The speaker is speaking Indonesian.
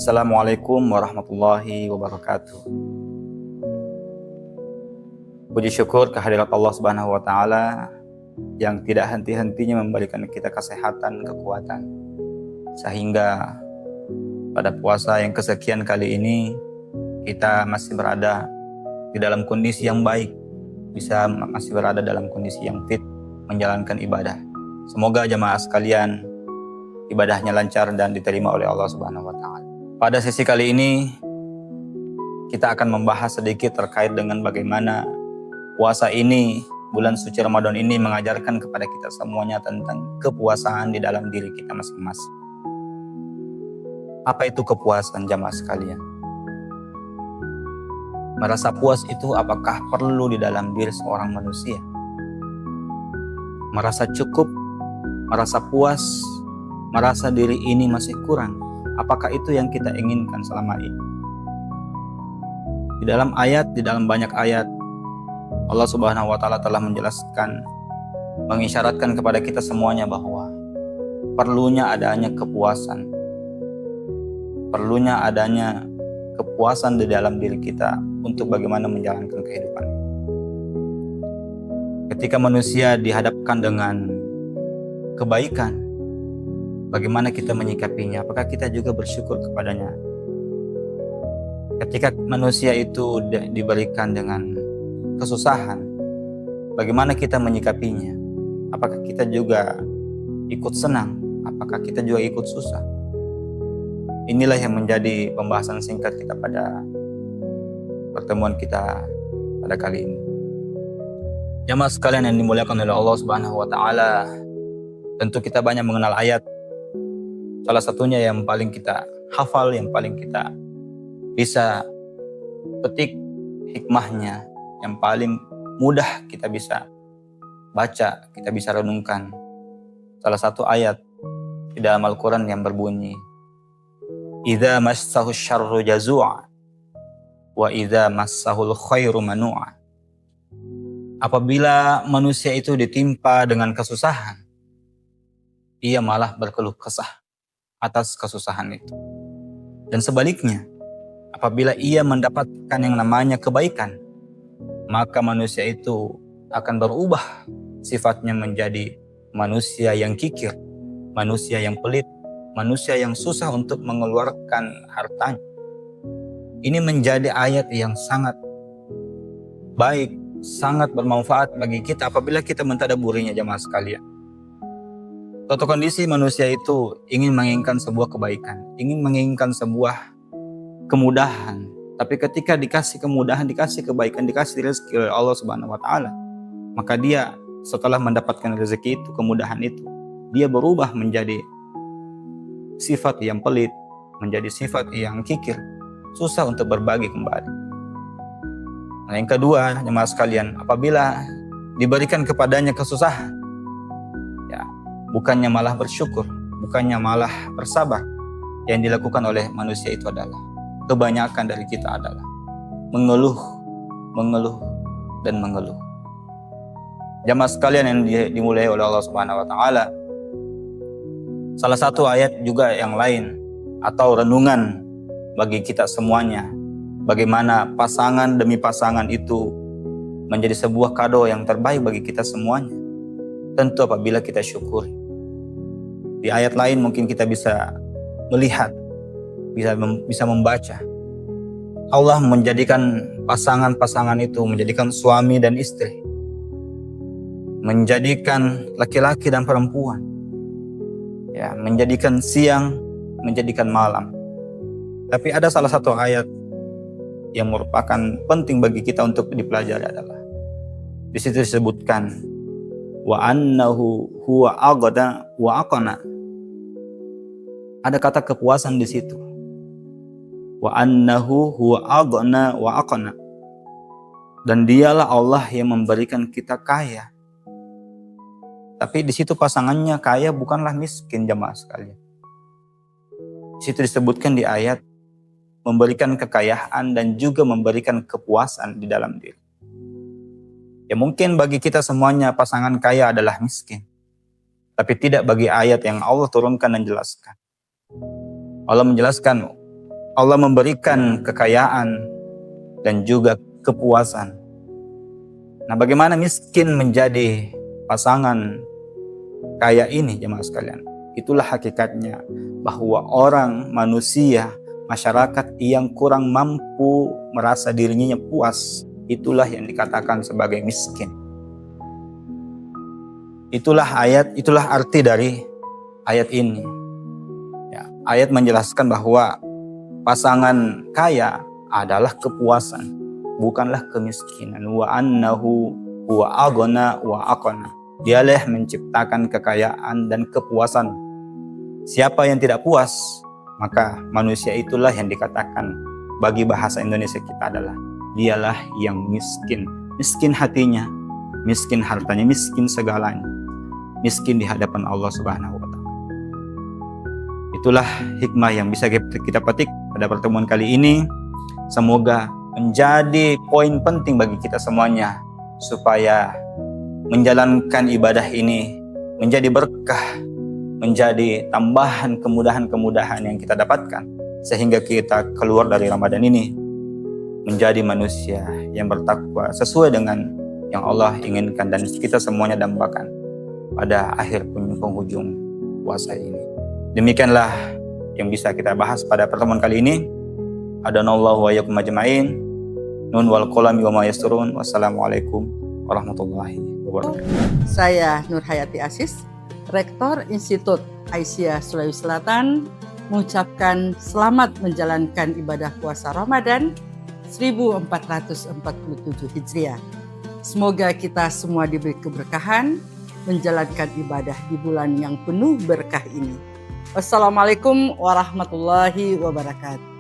Assalamualaikum warahmatullahi wabarakatuh. Puji syukur kehadirat Allah Subhanahu wa taala yang tidak henti-hentinya memberikan kita kesehatan, kekuatan, sehingga pada puasa yang kesekian kali ini kita masih berada di dalam kondisi yang baik, masih berada dalam kondisi yang fit menjalankan ibadah. Semoga jamaah sekalian ibadahnya lancar dan diterima oleh Allah Subhanahu wa taala. Pada sesi kali ini kita akan membahas sedikit terkait dengan bagaimana puasa ini, bulan suci Ramadan ini mengajarkan kepada kita semuanya tentang kepuasaan di dalam diri kita masing-masing. Apa itu kepuasan jamaah sekalian? Merasa puas itu apakah perlu di dalam diri seorang manusia? Merasa cukup, merasa puas, merasa diri ini masih kurang. Apakah itu yang kita inginkan selama ini? Di dalam banyak ayat, Allah Subhanahu wa taala telah menjelaskan, mengisyaratkan kepada kita semuanya bahwa perlunya adanya kepuasan. Perlunya adanya kepuasan di dalam diri kita untuk bagaimana menjalankan kehidupan. Ketika manusia dihadapkan dengan kebaikan, bagaimana kita menyikapinya? Apakah kita juga bersyukur kepadanya? Ketika manusia itu diberikan dengan kesusahan, bagaimana kita menyikapinya? Apakah kita juga ikut senang? Apakah kita juga ikut susah? Inilah yang menjadi pembahasan singkat kita pada pertemuan kita pada kali ini. Jamaah sekalian yang dimuliakan oleh Allah Subhanahu wa taala, tentu kita banyak mengenal ayat. Salah satunya yang paling kita hafal, yang paling kita bisa petik hikmahnya, yang paling mudah kita bisa baca, kita bisa renungkan. Salah satu ayat di dalam Al-Quran yang berbunyi, "Idza massahu syarru jazua, wa idza massahul khairu manu'a." Apabila manusia itu ditimpa dengan kesusahan, ia malah berkeluh kesah atas kesusahan itu. Dan sebaliknya, apabila ia mendapatkan yang namanya kebaikan, maka manusia itu akan berubah sifatnya menjadi manusia yang kikir, manusia yang pelit, manusia yang susah untuk mengeluarkan hartanya. Ini menjadi ayat yang sangat baik, sangat bermanfaat bagi kita apabila kita mentadaburinya jamaah sekalian. Suatu kondisi manusia itu ingin menginginkan sebuah kebaikan, ingin menginginkan sebuah kemudahan. Tapi ketika dikasih kemudahan, dikasih kebaikan, dikasih rezeki oleh Allah Subhanahu wa taala, maka dia setelah mendapatkan rezeki itu, kemudahan itu, dia berubah menjadi sifat yang pelit, menjadi sifat yang kikir, susah untuk berbagi kembali. Nah, yang kedua, jemaah sekalian, apabila diberikan kepadanya kesusahan, ya, bukannya malah bersyukur, bukannya malah bersabar, yang dilakukan oleh manusia itu adalah, kebanyakan dari kita adalah mengeluh, dan mengeluh. Jamaah sekalian yang dimulai oleh Allah Subhanahu wa taala, salah satu ayat juga yang lain atau renungan bagi kita semuanya, bagaimana pasangan demi pasangan itu menjadi sebuah kado yang terbaik bagi kita semuanya. Tentu apabila kita syukuri. Di ayat lain mungkin kita bisa melihat, bisa membaca. Allah menjadikan pasangan-pasangan itu, menjadikan suami dan istri, menjadikan laki-laki dan perempuan, ya, menjadikan siang, menjadikan malam. Tapi ada salah satu ayat yang merupakan penting bagi kita untuk dipelajari adalah, di situ disebutkan, wa annahu huwa aghna wa aqna. Ada kata kepuasan di situ. Wa annahu huwa aghna wa aqna. Dan dialah Allah yang memberikan kita kaya. Tapi di situ pasangannya kaya, bukanlah miskin jamaah sekalian. Di situ disebutkan di ayat, memberikan kekayaan dan juga memberikan kepuasan di dalam diri. Ya mungkin bagi kita semuanya pasangan kaya adalah miskin. Tapi tidak bagi ayat yang Allah turunkan dan jelaskan. Allah menjelaskan, Allah memberikan kekayaan dan juga kepuasan. Nah, bagaimana miskin menjadi pasangan kaya ini, jemaah sekalian? Itulah hakikatnya, bahwa orang, manusia, masyarakat yang kurang mampu merasa dirinya puas, itulah yang dikatakan sebagai miskin. Itulah arti dari ayat ini. Ya, ayat menjelaskan bahwa pasangan kaya adalah kepuasan, bukanlah kemiskinan. Wa annahu huwa aghna wa aqna. Dialah menciptakan kekayaan dan kepuasan. Siapa yang tidak puas, maka manusia itulah yang dikatakan bagi bahasa Indonesia kita adalah dialah yang miskin. Miskin hatinya, miskin hartanya, miskin segalanya. Miskin di hadapan Allah Subhanahu wa Ta'ala. Itulah hikmah yang bisa kita petik pada pertemuan kali ini. Semoga menjadi poin penting bagi kita semuanya, supaya menjalankan ibadah ini menjadi berkah, menjadi tambahan kemudahan-kemudahan yang kita dapatkan, sehingga kita keluar dari Ramadan ini menjadi manusia yang bertakwa sesuai dengan yang Allah inginkan dan kita semuanya dambakan pada akhir penghujung puasa ini. Demikianlah yang bisa kita bahas pada pertemuan kali ini. Adanallahu wa iyyakum ajma'in. Nun wal qalami wa ma yasturun. Wassalamualaikum warahmatullahi wabarakatuh. Saya Nur Hayati Asis, Rektor Institut Aisyah Sulawesi Selatan, mengucapkan selamat menjalankan ibadah puasa Ramadan 1447 Hijriah. Semoga kita semua diberi keberkahan menjalankan ibadah di bulan yang penuh berkah ini. Wassalamualaikum warahmatullahi wabarakatuh.